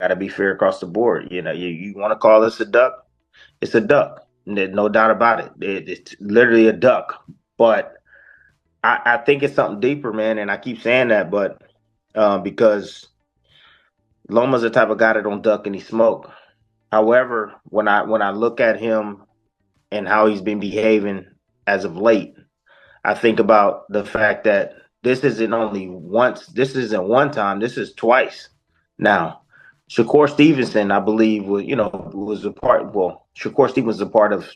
Got to be fair across the board. You want to call this a duck? It's a duck. There's no doubt about it. It's literally a duck. But I think it's something deeper, man. And I keep saying that, but because Loma's the type of guy that don't duck any smoke. However, when I look at him and how he's been behaving as of late, I think about the fact that this isn't one time, this is twice now. Shakur Stevenson, I believe, was a part. Well, Shakur Stevenson was a part of,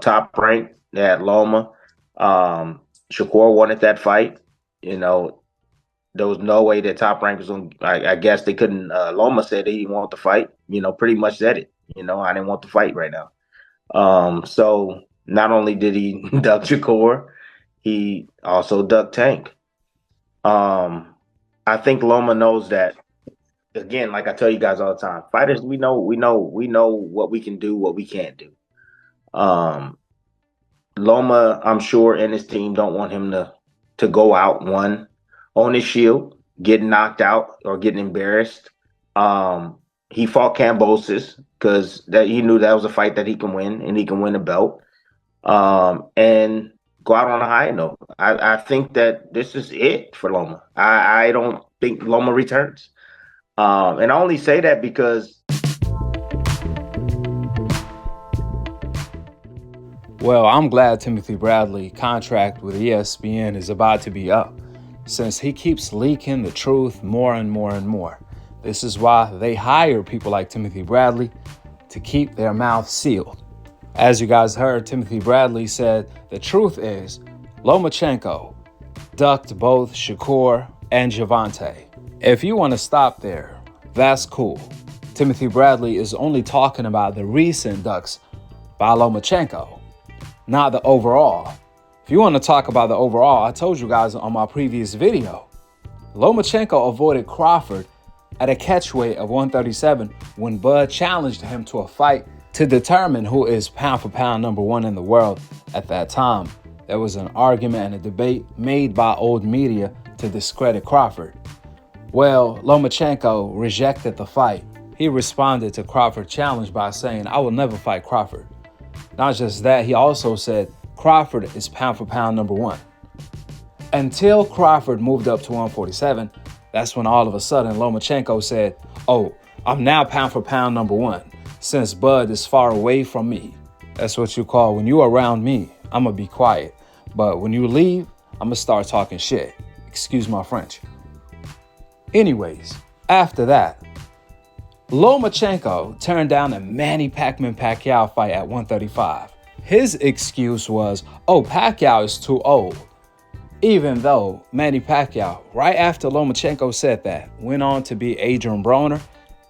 Top Rank at Loma. Shakur wanted that fight. There was no way that Top Rank was on. I guess they couldn't. Loma said he didn't want the fight. Pretty much said it. I didn't want the fight right now. So not only did he duck Shakur, he also ducked Tank. I think Loma knows that. Again, like I tell you guys all the time, fighters, we know what we can do, what we can't do. Loma, I'm sure, and his team don't want him to go out one on his shield, getting knocked out or getting embarrassed. He fought Cambosis because that he knew that was a fight that he can win, and he can win a belt. And go out on a high note. I think that this is it for Loma. I don't think Loma returns. And I only say that because. Well, I'm glad Timothy Bradley's contract with ESPN is about to be up, since he keeps leaking the truth more and more and more. This is why they hire people like Timothy Bradley to keep their mouth sealed. As you guys heard, Timothy Bradley said the truth is Lomachenko ducked both Shakur and Gervonta. If you want to stop there, that's cool. Timothy Bradley is only talking about the recent ducks by Lomachenko, not the overall. If you want to talk about the overall, I told you guys on my previous video, Lomachenko avoided Crawford at a catchweight of 137 when Bud challenged him to a fight to determine who is pound for pound number one in the world at that time. There was an argument and a debate made by old media to discredit Crawford. Well, Lomachenko rejected the fight. He responded to Crawford's challenge by saying, "I will never fight Crawford." Not just that, he also said Crawford is pound for pound number one. Until Crawford moved up to 147, that's when all of a sudden Lomachenko said, "Oh, I'm now pound for pound number one, since Bud is far away from me." That's what you call when you're around me, I'm going to be quiet. But when you leave, I'm going to start talking shit. Excuse my French. Anyways, after that, Lomachenko turned down a Manny Pacquiao fight at 135. His excuse was, "Oh, Pacquiao is too old." Even though Manny Pacquiao, right after Lomachenko said that, went on to beat Adrian Broner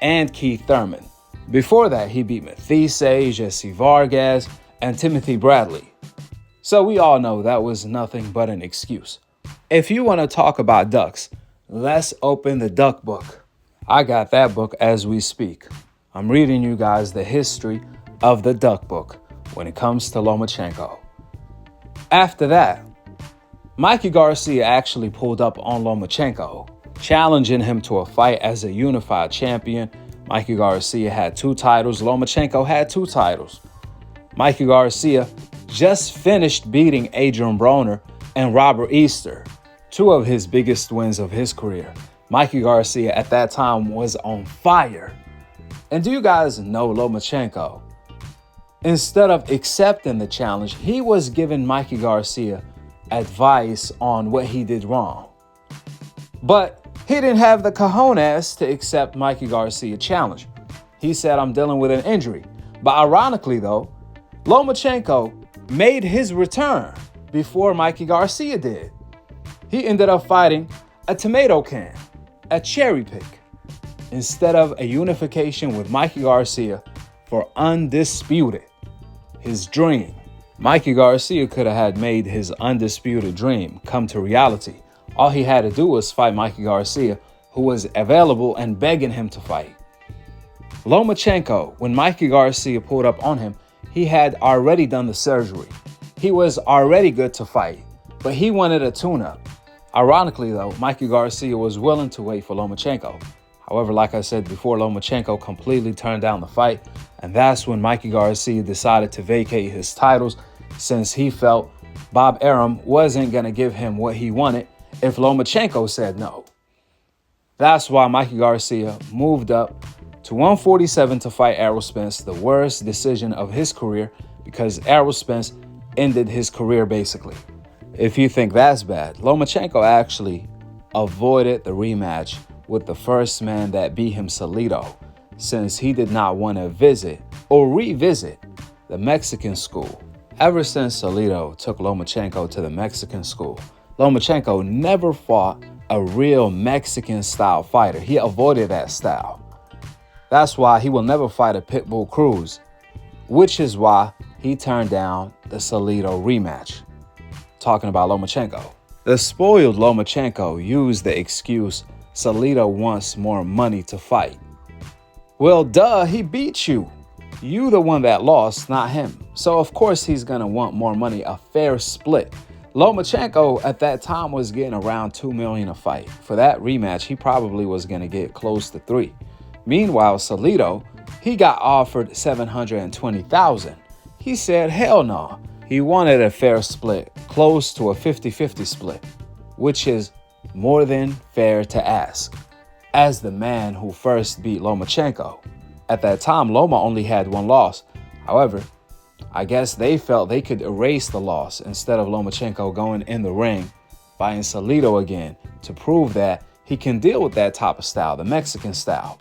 and Keith Thurman. Before that, he beat Mathise, Jesse Vargas, and Timothy Bradley. So we all know that was nothing but an excuse. If you want to talk about ducks, let's open the duck book. I got that book as we speak. I'm reading you guys the history of the duck book when it comes to Lomachenko. After that, Mikey Garcia actually pulled up on Lomachenko, challenging him to a fight as a unified champion. Mikey Garcia had 2 titles. Lomachenko had 2 titles. Mikey Garcia just finished beating Adrian Broner and Robert Easter, 2 of his biggest wins of his career. Mikey Garcia at that time was on fire. And do you guys know Lomachenko? Instead of accepting the challenge, he was giving Mikey Garcia advice on what he did wrong. But he didn't have the cojones to accept Mikey Garcia's challenge. He said, "I'm dealing with an injury." But ironically though, Lomachenko made his return before Mikey Garcia did. He ended up fighting a tomato can, a cherry pick, instead of a unification with Mikey Garcia for undisputed, his dream. Mikey Garcia could have had made his undisputed dream come to reality. All he had to do was fight Mikey Garcia, who was available and begging him to fight. Lomachenko, when Mikey Garcia pulled up on him, he had already done the surgery. He was already good to fight, but he wanted a tune-up. Ironically though, Mikey Garcia was willing to wait for Lomachenko. However, like I said before, Lomachenko completely turned down the fight, and that's when Mikey Garcia decided to vacate his titles, since he felt Bob Arum wasn't going to give him what he wanted if Lomachenko said no. That's why Mikey Garcia moved up to 147 to fight Errol Spence, the worst decision of his career, because Errol Spence ended his career basically. If you think that's bad, Lomachenko actually avoided the rematch with the first man that beat him, Salido, since he did not want to visit or revisit the Mexican school. Ever since Salido took Lomachenko to the Mexican school, Lomachenko never fought a real Mexican-style fighter. He avoided that style. That's why he will never fight a Pitbull Cruz, which is why he turned down the Salido rematch. Talking about Lomachenko. The spoiled Lomachenko used the excuse Salido wants more money to fight. Well, duh, he beat you. You the one that lost, not him. So of course he's gonna want more money, a fair split. Lomachenko at that time was getting around $2 million a fight. For that rematch, he probably was gonna get close to $3 million. Meanwhile, Salido, he got offered $720,000. He said, hell no. He wanted a fair split, close to a 50-50 split, which is more than fair to ask. As the man who first beat Lomachenko. At that time, Loma only had one loss. However, I guess they felt they could erase the loss instead of Lomachenko going in the ring, fighting Salido again to prove that he can deal with that type of style, the Mexican style.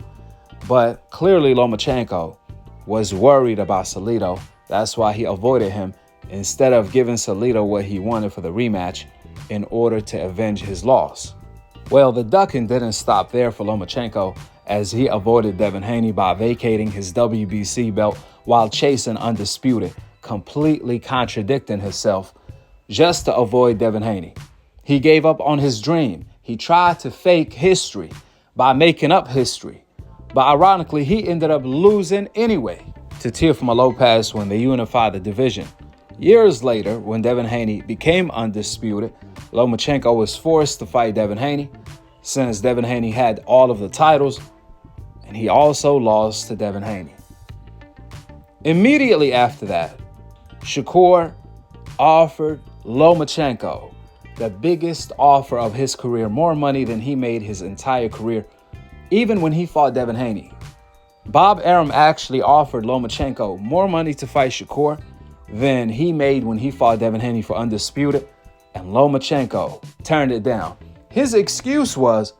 But clearly Lomachenko was worried about Salido. That's why he avoided him instead of giving Salido what he wanted for the rematch in order to avenge his loss. Well, the ducking didn't stop there for Lomachenko, as he avoided Devin Haney by vacating his WBC belt while chasing Undisputed, completely contradicting himself just to avoid Devin Haney. He gave up on his dream. He tried to fake history by making up history. But ironically, he ended up losing anyway to Teofimo Lopez when they unified the division. Years later, when Devin Haney became undisputed, Lomachenko was forced to fight Devin Haney, since Devin Haney had all of the titles, and he also lost to Devin Haney. Immediately after that, Shakur offered Lomachenko the biggest offer of his career, more money than he made his entire career, even when he fought Devin Haney. Bob Arum actually offered Lomachenko more money to fight Shakur than he made when he fought Devin Haney for Undisputed, and Lomachenko turned it down. His excuse was,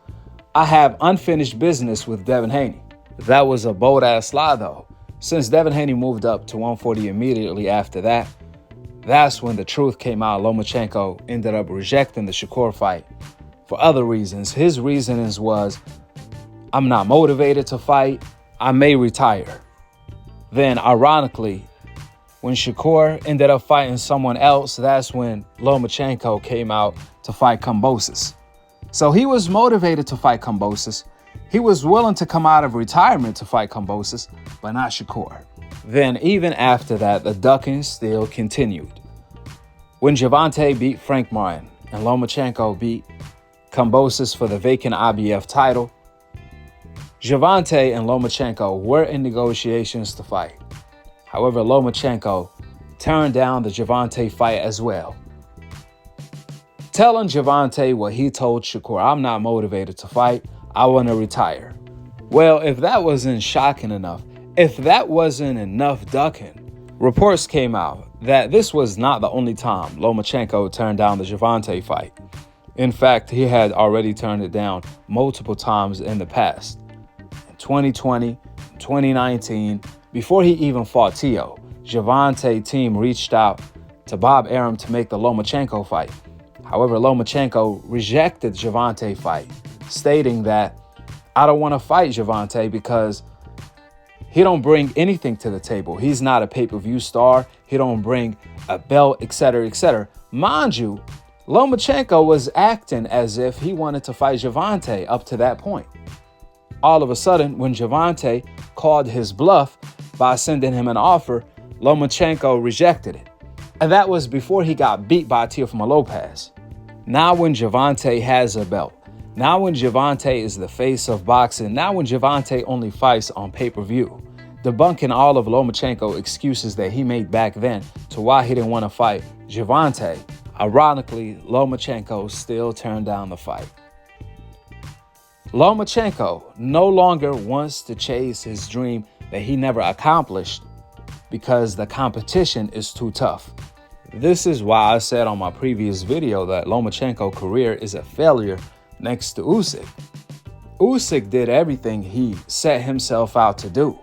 I have unfinished business with Devin Haney. That was a bold-ass lie, though. Since Devin Haney moved up to 140 immediately after that, that's when the truth came out. Lomachenko ended up rejecting the Shakur fight for other reasons. His reasonings was, I'm not motivated to fight. I may retire. Then, ironically, when Shakur ended up fighting someone else, that's when Lomachenko came out to fight Kambosos. So he was motivated to fight Kambosos. He was willing to come out of retirement to fight Kambosos, but not Shakur. Then even after that, the ducking still continued. When Gervonta beat Frank Martin and Lomachenko beat Kambosos for the vacant IBF title, Gervonta and Lomachenko were in negotiations to fight. However, Lomachenko turned down the Gervonta fight as well, telling Gervonta what he told Shakur, I'm not motivated to fight, I want to retire. Well, if that wasn't shocking enough, if that wasn't enough ducking, reports came out that this was not the only time Lomachenko turned down the Gervonta fight. In fact, he had already turned it down multiple times in the past. In 2020, 2019, before he even fought Tio, Gervonta team reached out to Bob Arum to make the Lomachenko fight. However, Lomachenko rejected Gervonta fight, stating that, I don't want to fight Gervonta because he don't bring anything to the table. He's not a pay-per-view star. He don't bring a belt, etc., etc. Mind you, Lomachenko was acting as if he wanted to fight Gervonta up to that point. All of a sudden, when Gervonta called his bluff by sending him an offer, Lomachenko rejected it. And that was before he got beat by Teofimo Lopez. Now when Gervonta has a belt, Now when Gervonta is the face of boxing, now when Gervonta only fights on pay-per-view, debunking all of Lomachenko excuses that he made back then to why he didn't want to fight Gervonta. Ironically, Lomachenko still turned down the fight. Lomachenko no longer wants to chase his dream that he never accomplished because the competition is too tough. This is why I said on my previous video that Lomachenko's career is a failure next to Usyk. Usyk did everything he set himself out to do.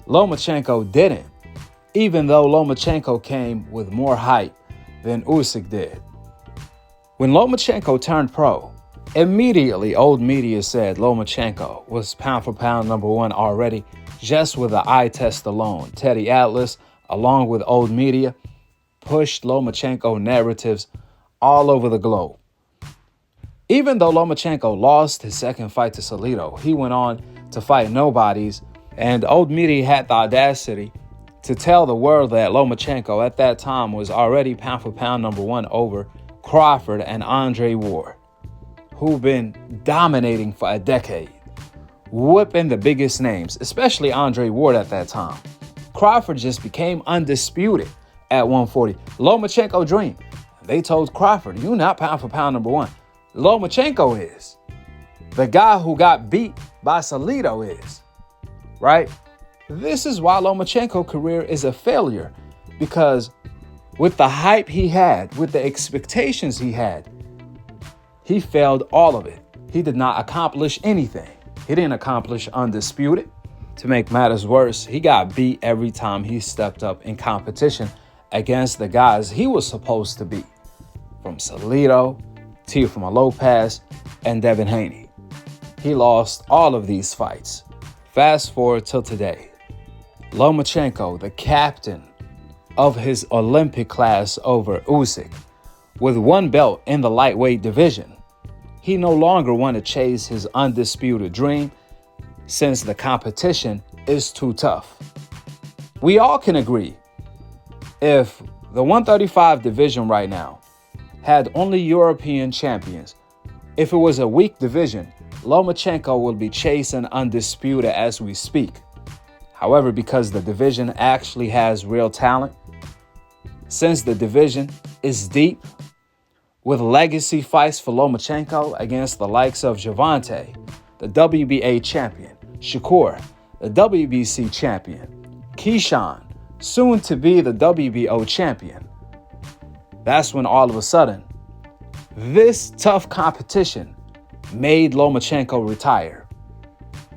Lomachenko didn't, even though Lomachenko came with more hype than Usyk did. When Lomachenko turned pro, immediately old media said Lomachenko was pound for pound number one already, just with the eye test alone. Teddy Atlas, along with old media, pushed Lomachenko narratives all over the globe. Even though Lomachenko lost his second fight to Salido, he went on to fight nobodies, and old media had the audacity to tell the world that Lomachenko at that time was already pound for pound number one over Crawford and Andre Ward, who've been dominating for a decade, whipping the biggest names, especially Andre Ward at that time. Crawford just became undisputed at 140. Lomachenko dream. They told Crawford, you're not pound for pound number one. Lomachenko is. The guy who got beat by Salido is. Right? This is why Lomachenko's career is a failure, because with the hype he had, with the expectations he had, he failed all of it. He did not accomplish anything. He didn't accomplish undisputed. To make matters worse, he got beat every time he stepped up in competition against the guys he was supposed to beat, from Salido, Teofimo Lopez, and Devin Haney. He lost all of these fights. Fast forward till today. Lomachenko, the captain of his Olympic class over Usyk, with one belt in the lightweight division, he no longer want to chase his undisputed dream since the competition is too tough. We all can agree, if the 135 division right now had only European champions, if it was a weak division, Lomachenko will be chasing undisputed as we speak. However, because the division actually has real talent, since the division is deep, with legacy fights for Lomachenko against the likes of Gervonta, the WBA champion, Shakur, the WBC champion, Keyshawn, soon to be the WBO champion. That's when all of a sudden, this tough competition made Lomachenko retire,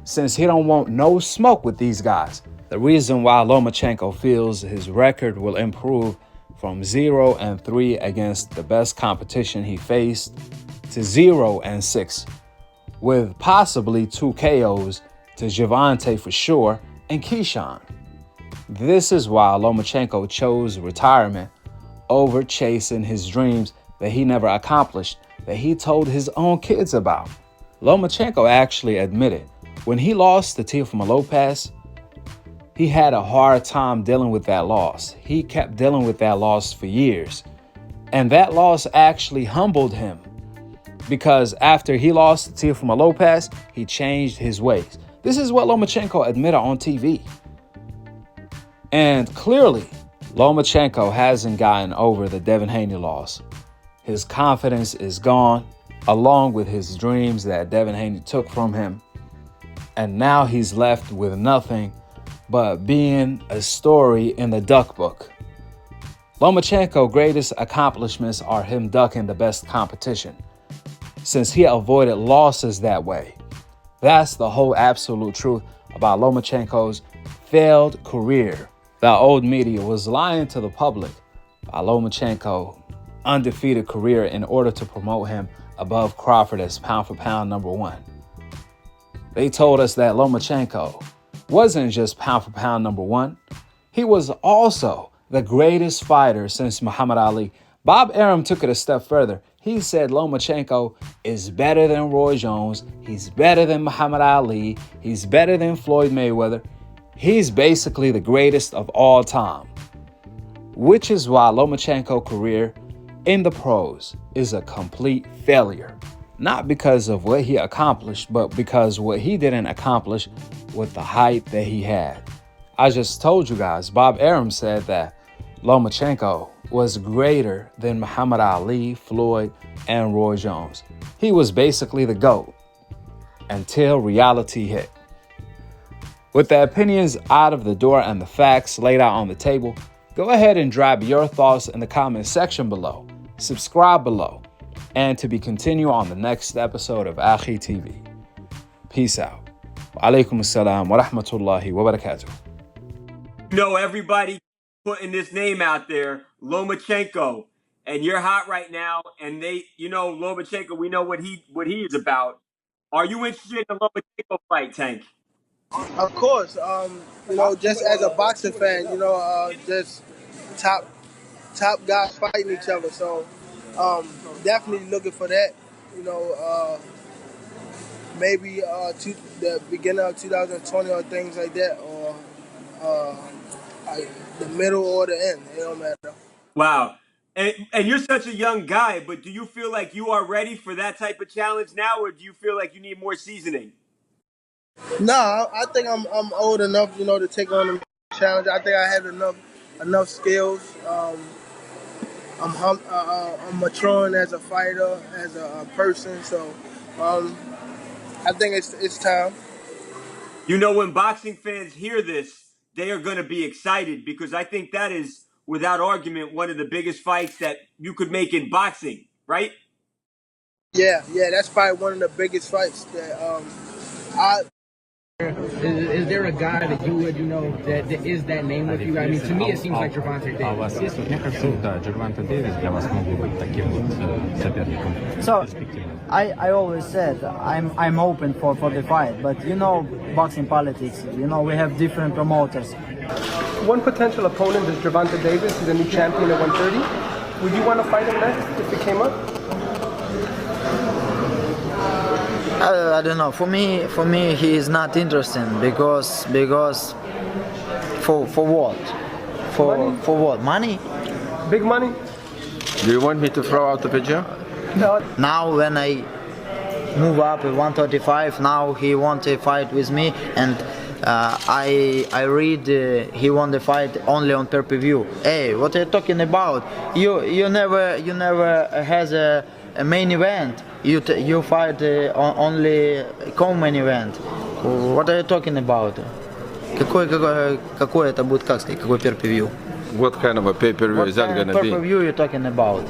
since he don't want no smoke with these guys. The reason why Lomachenko feels his record will improve from 0-3 against the best competition he faced to 0-6, with possibly 2 KOs to Gervonta for sure and Keyshawn. This is why Lomachenko chose retirement over chasing his dreams that he never accomplished, that he told his own kids about. Lomachenko actually admitted when he lost to Teofimo Lopez, he had a hard time dealing with that loss. He kept dealing with that loss for years. And that loss actually humbled him, because after he lost to Teofimo Lopez, he changed his ways. This is what Lomachenko admitted on TV. And clearly, Lomachenko hasn't gotten over the Devin Haney loss. His confidence is gone, along with his dreams that Devin Haney took from him. And now he's left with nothing but being a story in the duck book. Lomachenko's greatest accomplishments are him ducking the best competition, since he avoided losses that way. That's the whole absolute truth about Lomachenko's failed career. The old media was lying to the public about Lomachenko's undefeated career in order to promote him above Crawford as pound for pound number one. They told us that Lomachenko wasn't just pound for pound number one. He was also the greatest fighter since Muhammad Ali. Bob Arum took it a step further. He said Lomachenko is better than Roy Jones. He's better than Muhammad Ali. He's better than Floyd Mayweather. He's basically the greatest of all time, which is why Lomachenko's career in the pros is a complete failure. not because of what he accomplished, but because what he didn't accomplish with the height that he had. I just told you guys, Bob Arum said that Lomachenko was greater than Muhammad Ali, Floyd, and Roy Jones. He was basically the GOAT until reality hit. With the opinions out of the door and the facts laid out on the table, go ahead and drop your thoughts in the comment section below. Subscribe below. And to be continued on the next episode of Akhi TV. Peace out. Wa alaikum assalam wa rahmatullahi wa barakatuh. Everybody putting this name out there, Lomachenko, and you're hot right now. And Lomachenko, we know what he is about. Are you interested in a Lomachenko fight, Tank? Of course, just as a boxing fan, just top guys fighting each other. So, definitely looking for that. Maybe the beginning of 2020 or things like that, or the middle or the end. It don't matter. Wow. And you're such a young guy, but do you feel like you are ready for that type of challenge now, or do you feel like you need more seasoning? No, I think I'm old enough, to take on the challenge. I think I have enough skills. I'm maturing as a fighter, as a person. So, I think it's time. When boxing fans hear this, they are going to be excited because I think that is, without argument, one of the biggest fights that you could make in boxing, right? Yeah, that's probably one of the biggest fights that I. Is there a guy that you would, that is that name with you? I mean, to me, it seems like Gervonta Davis. А у вас есть? Мне кажется, да, Gervonta Davis для вас мог бы быть таким вот соперником. So, I always said I'm open for the fight, but boxing politics, we have different promoters. One potential opponent is Gervonta Davis. He's a new champion at 130. Would you want to fight him next if it came up? I don't know. For me, he is not interesting because for what? For what? Money? Big money? Do you want me to throw out the picture? No. Now when I move up at 135, now he want to fight with me, and I read he won the fight only on pay-per-view. Hey, what are you talking about? You never has a main event. You fight only co-main event. What are you talking about? Какой это будет, как сказать, какой pay-per-view? What kind of a pay-per-view is that going to be? What pay-per-view you talking about?